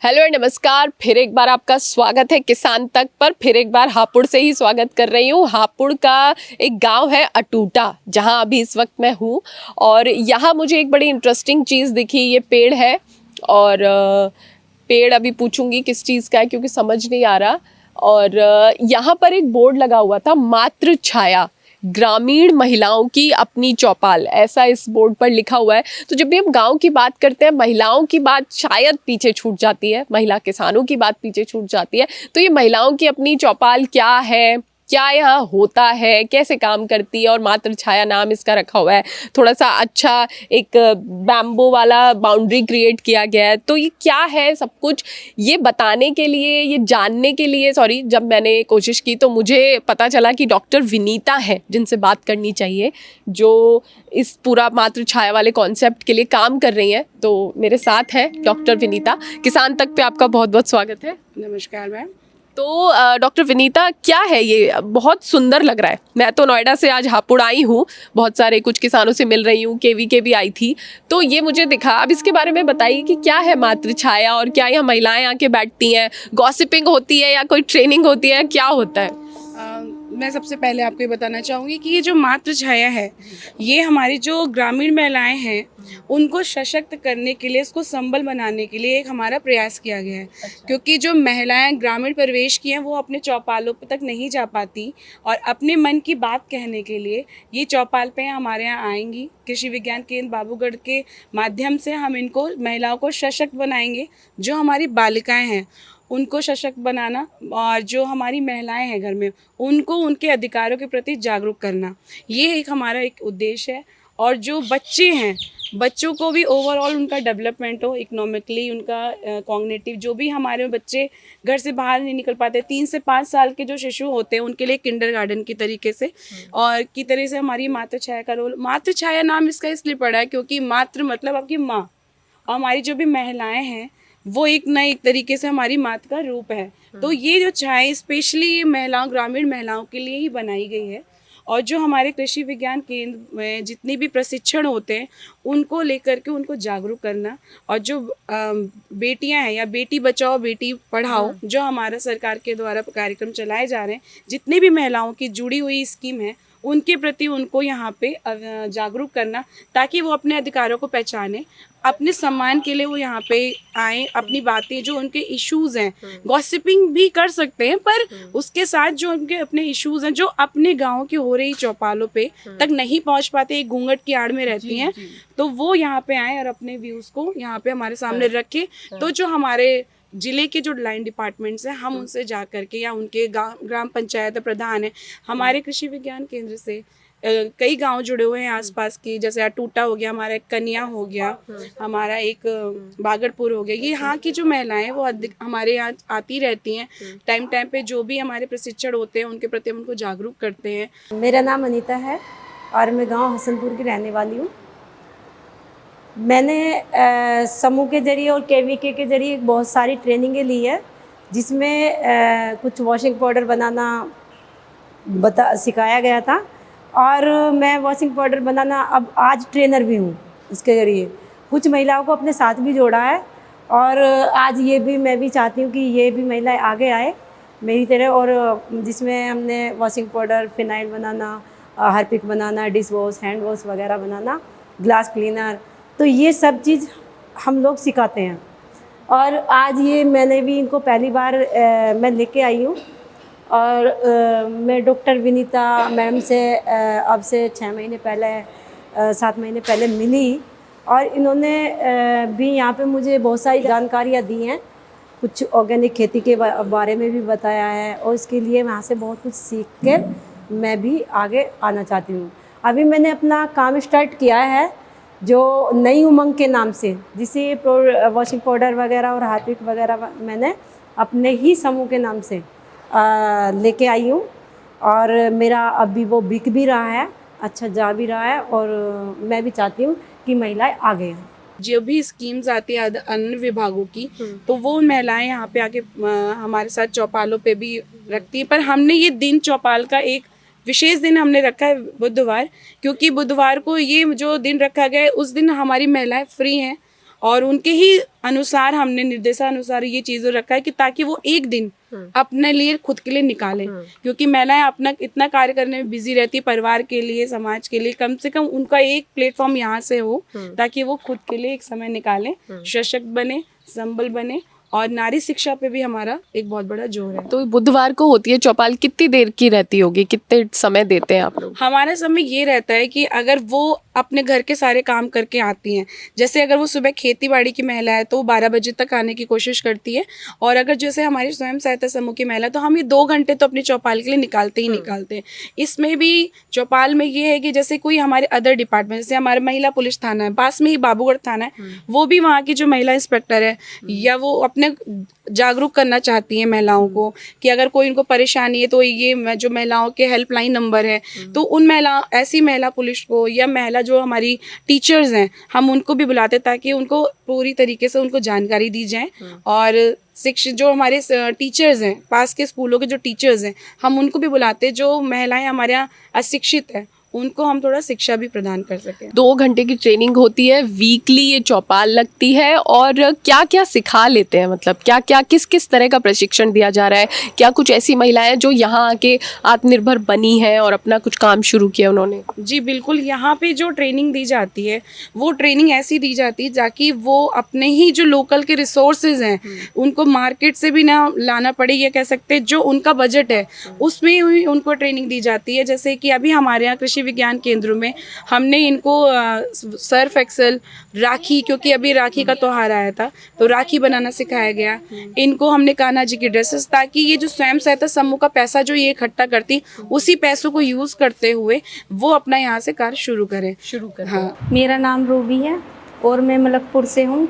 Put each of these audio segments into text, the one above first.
Hello and नमस्कार। फिर एक बार आपका स्वागत है किसान तक पर। फिर एक बार हापुड़ से ही स्वागत कर रही हूँ। हापुड़ का एक गांव है अटूटा, जहां अभी इस वक्त मैं हूँ। और यहाँ मुझे एक बड़ी इंटरेस्टिंग चीज़ दिखी। ये पेड़ है और पेड़ अभी पूछूंगी किस चीज़ का है क्योंकि समझ नहीं आ रहा। और यहाँ पर एक बोर्ड लगा हुआ था, मातृ छाया ग्रामीण महिलाओं की अपनी चौपाल, ऐसा इस बोर्ड पर लिखा हुआ है। तो जब भी हम गांव की बात करते हैं, महिलाओं की बात शायद पीछे छूट जाती है, महिला किसानों की बात पीछे छूट जाती है। तो ये महिलाओं की अपनी चौपाल क्या है, क्या यहाँ होता है, कैसे काम करती है, और मातृ छाया नाम इसका रखा हुआ है। थोड़ा सा अच्छा एक बैम्बो वाला बाउंड्री क्रिएट किया गया है। तो ये क्या है, सब कुछ ये बताने के लिए, ये जानने के लिए जब मैंने कोशिश की तो मुझे पता चला कि डॉक्टर विनीता है जिनसे बात करनी चाहिए, जो इस पूरा मातृ छाया वाले कॉन्सेप्ट के लिए काम कर रही हैं। तो मेरे साथ है डॉक्टर विनीता। किसान तक पे आपका बहुत बहुत स्वागत है। नमस्कार मैम। तो डॉक्टर विनीता, क्या है ये? बहुत सुंदर लग रहा है। मैं तो नोएडा से आज हापुड़ आई हूँ, बहुत सारे कुछ किसानों से मिल रही हूँ, केवी भी आई थी, तो ये मुझे दिखा। अब इसके बारे में बताइए कि क्या है मातृ छाया, और क्या यहाँ महिलाएं आके बैठती हैं, गॉसिपिंग होती है या कोई ट्रेनिंग होती है, क्या होता है? मैं सबसे पहले आपको ये बताना चाहूँगी कि ये जो मातृ छाया है, ये हमारी जो ग्रामीण महिलाएं हैं उनको सशक्त करने के लिए, इसको संबल बनाने के लिए एक हमारा प्रयास किया गया है। क्योंकि जो महिलाएं ग्रामीण परिवेश की हैं वो अपने चौपालों तक नहीं जा पाती और अपने मन की बात कहने के लिए ये चौपाल पे हमारे यहाँ आएंगी। कृषि विज्ञान केंद्र बाबूगढ़ के माध्यम से हम इनको, महिलाओं को सशक्त बनाएंगे। जो हमारी बालिकाएँ हैं उनको सशक्त बनाना, और जो हमारी महिलाएं हैं घर में उनको उनके अधिकारों के प्रति जागरूक करना, ये एक हमारा एक उद्देश्य है। और जो बच्चे हैं, बच्चों को भी ओवरऑल उनका डेवलपमेंट हो, इकोनॉमिकली उनका कॉग्निटिव, जो भी हमारे बच्चे घर से बाहर नहीं निकल पाते, 3 से 5 साल के जो शिशु होते हैं उनके लिए किंडरगार्टन की तरीके से और की तरह से हमारी मातृ छाया का रोल। मातृ छाया नाम इसका इसलिए पड़ा है क्योंकि मातृ मतलब आपकी माँ, और हमारी जो भी महिलाएं हैं वो एक न एक तरीके से हमारी मात का रूप है। तो ये जो छाया स्पेशली महिलाओं, ग्रामीण महिलाओं के लिए ही बनाई गई है। और जो हमारे कृषि विज्ञान केंद्र में जितने भी प्रशिक्षण होते हैं उनको लेकर के उनको जागरूक करना, और जो बेटियां हैं या बेटी बचाओ बेटी पढ़ाओ जो हमारा सरकार के द्वारा कार्यक्रम चलाए जा रहे हैं, जितनी भी महिलाओं की जुड़ी हुई स्कीम है उनके प्रति उनको यहाँ पे जागरूक करना, ताकि वो अपने अधिकारों को पहचाने, अपने सम्मान के लिए वो यहाँ पे आए, अपनी बातें जो उनके इश्यूज हैं, गॉसिपिंग भी कर सकते हैं पर उसके साथ जो उनके अपने इश्यूज हैं जो अपने गाँव की हो रही चौपालों पे तक नहीं पहुँच पाते, एक घूंघट की आड़ में रहती हैं, तो वो यहाँ पे आए और अपने व्यूज़ को यहाँ पे हमारे सामने रखे। तो जो हमारे जिले के जो लाइन डिपार्टमेंट्स हैं हम उनसे जा करके, या उनके ग्राम पंचायत प्रधान है, हमारे कृषि विज्ञान केंद्र से कई गांव जुड़े हुए हैं आसपास की, जैसे अटूटा हो गया, हमारा एक कन्या हो गया, हमारा एक बागड़पुर हो गया। ये यहाँ की जो महिलाएं हैं वो हमारे यहाँ आती रहती हैं टाइम पे, जो भी हमारे प्रशिक्षण होते हैं उनके प्रति हम उनको जागरूक करते हैं। मेरा नाम अनीता है और मैं गांव हसनपुर की रहने वाली हूँ। मैंने समूह के जरिए और केवीके के जरिए बहुत सारी ट्रेनिंगें ली है, जिसमें कुछ वॉशिंग पाउडर बनाना सिखाया गया था, और मैं वॉशिंग पाउडर बनाना अब आज ट्रेनर भी हूँ। इसके ज़रिए कुछ महिलाओं को अपने साथ भी जोड़ा है, और आज ये भी मैं भी चाहती हूँ कि ये भी महिलाएं आगे आए मेरी तरह, और जिसमें हमने वॉशिंग पाउडर, फिनाइल बनाना, हार्पिक बनाना, डिश वॉश, हैंड वॉश वगैरह बनाना, ग्लास क्लीनर, तो ये सब चीज़ हम लोग सिखाते हैं। और आज ये मैंने भी इनको पहली बार मैं लेके आई हूँ, और मैं डॉक्टर विनीता मैम से अब से 6 महीने पहले 7 महीने पहले मिली, और इन्होंने भी यहाँ पे मुझे बहुत सारी जानकारियाँ दी हैं, कुछ ऑर्गेनिक खेती के बारे में भी बताया है, और इसके लिए वहाँ से बहुत कुछ सीख कर मैं भी आगे आना चाहती हूँ। अभी मैंने अपना काम स्टार्ट किया है जो नई उमंग के नाम से, जिसे वॉशिंग पाउडर वगैरह और हार्पिक वगैरह मैंने अपने ही समूह के नाम से लेके आई हूँ, और मेरा अभी वो बिक भी रहा है, अच्छा जा भी रहा है, और मैं भी चाहती हूँ कि महिलाएं आगे आएँ। जो भी स्कीम्स आती है अन्य विभागों की, तो वो महिलाएं यहाँ पे आके हमारे साथ चौपालों पे भी रखती हैं। पर हमने ये दिन चौपाल का एक विशेष दिन हमने रखा है बुधवार, क्योंकि बुधवार को ये जो दिन रखा गया है उस दिन हमारी महिलाएं फ्री हैं और उनके ही अनुसार हमने निर्देशानुसार ये चीज़ें रखा है कि ताकि वो एक दिन अपने लिए खुद के लिए निकालें, क्योंकि महिलाएं अपना इतना कार्य करने में बिजी रहती है, परिवार के लिए, समाज के लिए, कम से कम उनका एक प्लेटफॉर्म यहाँ से हो ताकि वो खुद के लिए एक समय निकालें, सशक्त बने, संबल बने। और नारी शिक्षा पे भी हमारा एक बहुत बड़ा जोर है। तो बुधवार को होती है चौपाल, कितनी देर की रहती होगी, कितने समय देते हैं आप लोग? हमारा समय ये रहता है कि अगर वो अपने घर के सारे काम करके आती हैं, जैसे अगर वो सुबह खेती बाड़ी की महिला है तो वो 12 बजे तक आने की कोशिश करती है, और अगर जैसे हमारी स्वयं सहायता समूह की महिला, तो हम ये 2 घंटे तो अपनी चौपाल के लिए निकालते ही निकालते हैं। इसमें भी चौपाल में ये है कि जैसे कोई हमारे अदर डिपार्टमेंट, जैसे हमारा महिला पुलिस थाना है, पास में ही बाबूगढ़ थाना है, वो भी वहाँ की जो महिला इंस्पेक्टर है या वो अपने जागरूक करना चाहती हैं महिलाओं को कि अगर कोई उनको परेशानी है तो ये जो महिलाओं के हेल्पलाइन नंबर है, तो उन ऐसी महिला पुलिस को या महिला जो हमारी टीचर्स हैं, हम उनको भी बुलाते ताकि उनको पूरी तरीके से उनको जानकारी दी जाए। और शिक्षक जो हमारे टीचर्स हैं, पास के स्कूलों के जो टीचर्स हैं, हम उनको भी बुलाते, जो महिलाएं हमारे यहाँ अशिक्षित है उनको हम थोड़ा शिक्षा भी प्रदान कर सकें। 2 घंटे की ट्रेनिंग होती है, वीकली ये चौपाल लगती है, और क्या क्या सिखा लेते हैं, मतलब क्या क्या किस किस तरह का प्रशिक्षण दिया जा रहा है? क्या कुछ ऐसी महिलाएं जो यहाँ आके आत्मनिर्भर बनी हैं और अपना कुछ काम शुरू किया उन्होंने? जी बिल्कुल, यहाँ पे जो ट्रेनिंग दी जाती है वो ट्रेनिंग ऐसी दी जाती है ताकि वो अपने ही जो लोकल के रिसोर्सेज हैं उनको मार्केट से भी ना लाना पड़े, ये कह सकते हैं जो उनका बजट है उसमें ही उनको ट्रेनिंग दी जाती है। जैसे कि अभी हमारे यहाँ कृषि विज्ञान केंद्र में हमने इनको सर्फ एक्सेल, राखी, क्योंकि अभी राखी का त्योहार आया था तो राखी बनाना सिखाया गया। इनको हमने कान्हा जी की ड्रेसेस, ताकि ये जो स्वयं सहायता समूह का पैसा जो ये इकट्ठा करती, उसी पैसों को यूज़ करते हुए वो अपना यहाँ से कार्य शुरू करें। हाँ, मेरा नाम रूबी है और मैं मलकपुर से हूँ।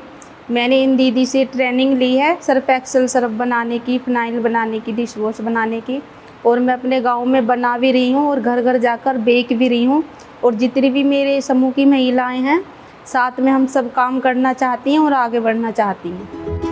मैंने इन दीदी से ट्रेनिंग ली है सर्फ एक्सेल, सर्फ बनाने की, फिनाइल बनाने की, डिश वॉश बनाने की, और मैं अपने गांव में बना भी रही हूँ और घर घर जाकर बेच भी रही हूँ। और जितनी भी मेरे समूह की महिलाएं हैं, साथ में हम सब काम करना चाहती हैं और आगे बढ़ना चाहती हैं।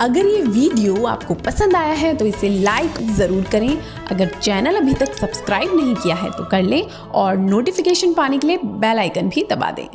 अगर ये वीडियो आपको पसंद आया है तो इसे लाइक ज़रूर करें। अगर चैनल अभी तक सब्सक्राइब नहीं किया है तो कर लें और नोटिफिकेशन पाने के लिए बेल आइकन भी दबा दें।